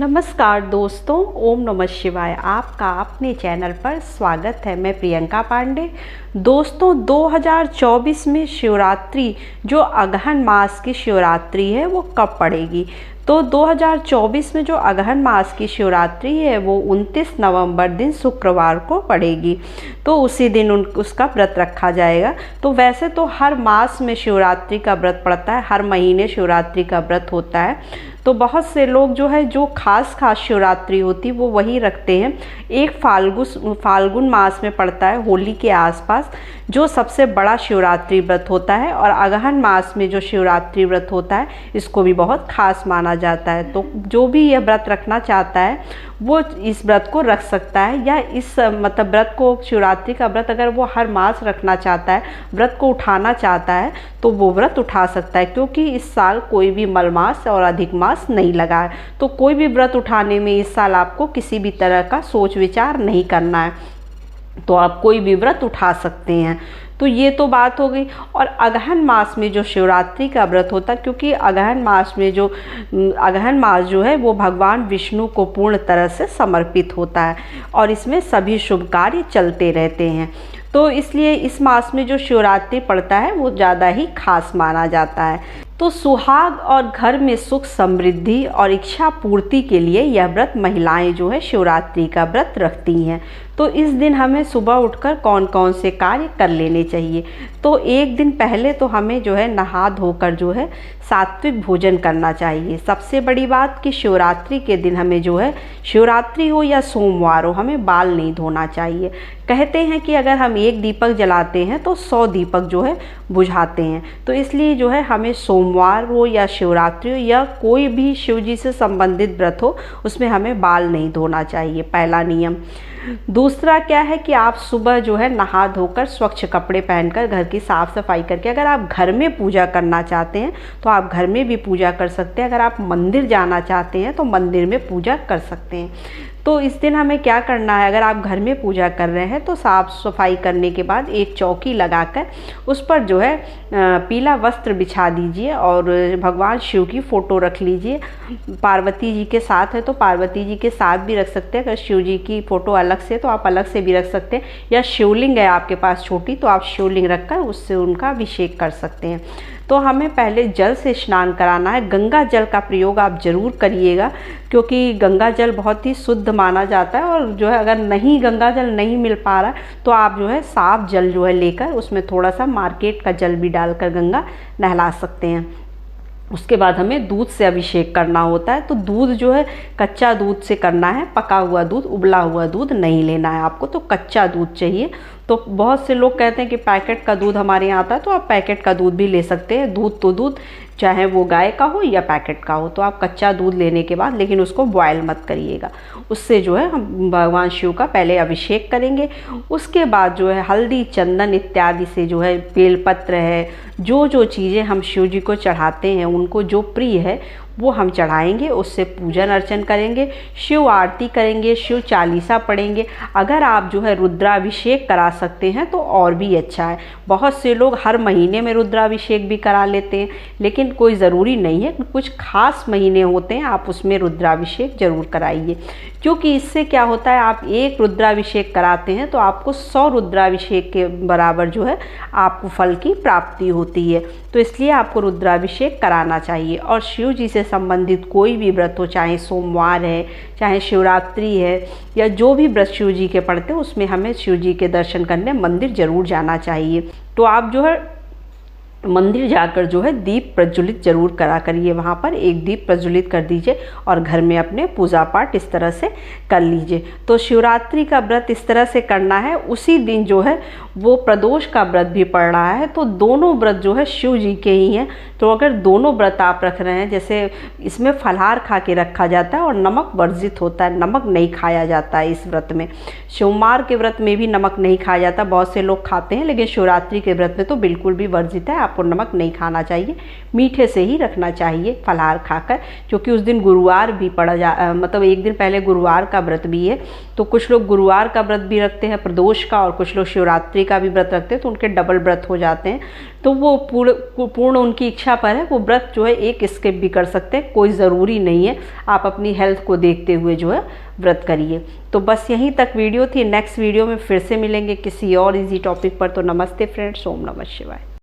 नमस्कार दोस्तों, ओम नमः शिवाय। आपका अपने चैनल पर स्वागत है। मैं प्रियंका पांडे। दोस्तों, 2024 में शिवरात्रि जो अगहन मास की शिवरात्रि है वो कब पड़ेगी? तो 2024 में जो अगहन मास की शिवरात्रि है वो 29 नवंबर दिन शुक्रवार को पड़ेगी। तो उसी दिन उसका व्रत रखा जाएगा। तो वैसे तो हर मास में शिवरात्रि का व्रत पड़ता है, हर महीने शिवरात्रि का व्रत होता है। तो बहुत से लोग जो है जो खास शिवरात्रि होती वो वही रखते हैं। एक फाल्गुन मास में पड़ता है, होली के आसपास, जो सबसे बड़ा शिवरात्रि व्रत होता है। और अगहन मास में जो शिवरात्रि व्रत होता है इसको भी बहुत खास माना जाता है। तो जो भी यह व्रत रखना चाहता है वो इस व्रत को रख सकता है, या इस व्रत को, शिवरात्रि का व्रत अगर वो हर मास रखना चाहता है, व्रत को उठाना चाहता है तो वो व्रत उठा सकता है। क्योंकि इस साल कोई भी मलमास और अधिक मास नहीं लगा है, तो कोई भी व्रत उठाने में इस साल आपको किसी भी तरह का सोच विचार नहीं करना है, तो आप कोई भी व्रत उठा सकते हैं। तो ये तो बात हो गई। और अगहन मास में जो शिवरात्रि का व्रत होता है, क्योंकि अगहन मास जो है वो भगवान विष्णु को पूर्ण तरह से समर्पित होता है और इसमें सभी शुभ कार्य चलते रहते हैं। तो इसलिए इस मास में जो शिवरात्रि पड़ता है वो ज़्यादा ही खास माना जाता है। तो सुहाग और घर में सुख समृद्धि और इच्छा पूर्ति के लिए यह व्रत महिलाएं जो है शिवरात्रि का व्रत रखती हैं। तो इस दिन हमें सुबह उठकर कौन कौन से कार्य कर लेने चाहिए? तो एक दिन पहले तो हमें जो है नहा धोकर जो है सात्विक भोजन करना चाहिए। सबसे बड़ी बात कि शिवरात्रि के दिन हमें जो है, शिवरात्रि हो या सोमवार हो, हमें बाल नहीं धोना चाहिए। कहते हैं कि अगर हम एक दीपक जलाते हैं तो 100 दीपक जो है बुझाते हैं। तो इसलिए जो है हमें सोमवार हो या शिवरात्रि हो या कोई भी शिव जी से संबंधित व्रत हो, उसमें हमें बाल नहीं धोना चाहिए, पहला नियम। दूसरा क्या है कि आप सुबह जो है नहा धोकर स्वच्छ कपड़े पहनकर घर की साफ़ सफाई करके, अगर आप घर में पूजा करना चाहते हैं तो आप घर में भी पूजा कर सकते हैं। अगर आप मंदिर जाना चाहते हैं तो मंदिर में पूजा कर सकते हैं। तो इस दिन हमें क्या करना है, अगर आप घर में पूजा कर रहे हैं तो साफ़ सफाई करने के बाद एक चौकी लगाकर उस पर जो है पीला वस्त्र बिछा दीजिए और भगवान शिव की फ़ोटो रख लीजिए। पार्वती जी के साथ है तो पार्वती जी के साथ भी रख सकते हैं। अगर शिव जी की फ़ोटो अलग से तो आप अलग से भी रख सकते हैं, या शिवलिंग है आपके पास छोटी तो आप शिवलिंग रखकर उससे उनका अभिषेक कर सकते हैं। तो हमें पहले जल से स्नान कराना है। गंगा जल का प्रयोग आप ज़रूर करिएगा, क्योंकि गंगा जल बहुत ही शुद्ध माना जाता है। और जो है अगर गंगा जल नहीं मिल पा रहा तो आप जो है साफ जल जो है लेकर उसमें थोड़ा सा मार्केट का जल भी डालकर गंगा नहला सकते हैं। उसके बाद हमें दूध से अभिषेक करना होता है। तो दूध जो है कच्चा दूध से करना है, पका हुआ दूध, उबला हुआ दूध नहीं लेना है आपको, तो कच्चा दूध चाहिए। तो बहुत से लोग कहते हैं कि पैकेट का दूध हमारे यहाँ आता है, तो आप पैकेट का दूध भी ले सकते हैं। दूध तो दूध, चाहे वो गाय का हो या पैकेट का हो। तो आप कच्चा दूध लेने के बाद, लेकिन उसको बॉयल मत करिएगा, उससे जो है हम भगवान शिव का पहले अभिषेक करेंगे। उसके बाद जो है हल्दी चंदन इत्यादि से जो है, बेलपत्र है, जो चीज़ें हम शिव जी को चढ़ाते हैं, उनको जो प्रिय है वो हम चढ़ाएंगे, उससे पूजन अर्चन करेंगे, शिव आरती करेंगे, शिव चालीसा पढ़ेंगे। अगर आप जो है रुद्राभिषेक करा सकते हैं तो और भी अच्छा है। बहुत से लोग हर महीने में रुद्राभिषेक भी करा लेते हैं, लेकिन कोई ज़रूरी नहीं है। कुछ खास महीने होते हैं, आप उसमें रुद्राभिषेक जरूर कराइए। क्योंकि इससे क्या होता है, आप एक रुद्राभिषेक कराते हैं तो आपको 100 रुद्राभिषेक के बराबर जो है आपको फल की प्राप्ति होती है। तो इसलिए आपको रुद्राभिषेक कराना चाहिए। और शिव जी से संबंधित कोई भी व्रत हो, चाहे सोमवार है, चाहे शिवरात्रि है, या जो भी व्रत शिव जी के पड़ते हैं, उसमें हमें शिव जी के दर्शन करने मंदिर जरूर जाना चाहिए। तो आप जो है मंदिर जाकर जो है दीप प्रज्वलित जरूर करा करिए। वहाँ पर एक दीप प्रज्वलित कर दीजिए और घर में अपने पूजा पाठ इस तरह से कर लीजिए। तो शिवरात्रि का व्रत इस तरह से करना है। उसी दिन जो है वो प्रदोष का व्रत भी पड़ रहा है, तो दोनों व्रत जो है शिव जी के ही हैं। तो अगर दोनों व्रत आप रख रहे हैं, जैसे इसमें फलाहार खा के रखा जाता है और नमक वर्जित होता है, नमक नहीं खाया जाता है इस व्रत में। सोमवार के व्रत में भी नमक नहीं खाया जाता, बहुत से लोग खाते हैं, लेकिन शिवरात्रि के व्रत में तो बिल्कुल भी वर्जित है। आपको नमक नहीं खाना चाहिए, मीठे से ही रखना चाहिए फलाहार खाकर, क्योंकि उस दिन गुरुवार भी मतलब एक दिन पहले गुरुवार का व्रत भी है। तो कुछ लोग गुरुवार का व्रत भी रखते हैं प्रदोष का, और कुछ लोग शिवरात्रि का भी व्रत रखते हैं, तो उनके डबल व्रत हो जाते हैं। तो वो पूर्ण उनकी इच्छा पर है, वो व्रत जो है एक स्किप भी कर सकते हैं, कोई ज़रूरी नहीं है। आप अपनी हेल्थ को देखते हुए जो है व्रत करिए। तो बस यहीं तक वीडियो थी। नेक्स्ट वीडियो में फिर से मिलेंगे किसी और इजी टॉपिक पर। तो नमस्ते फ्रेंड्स, ओम नमः शिवाय।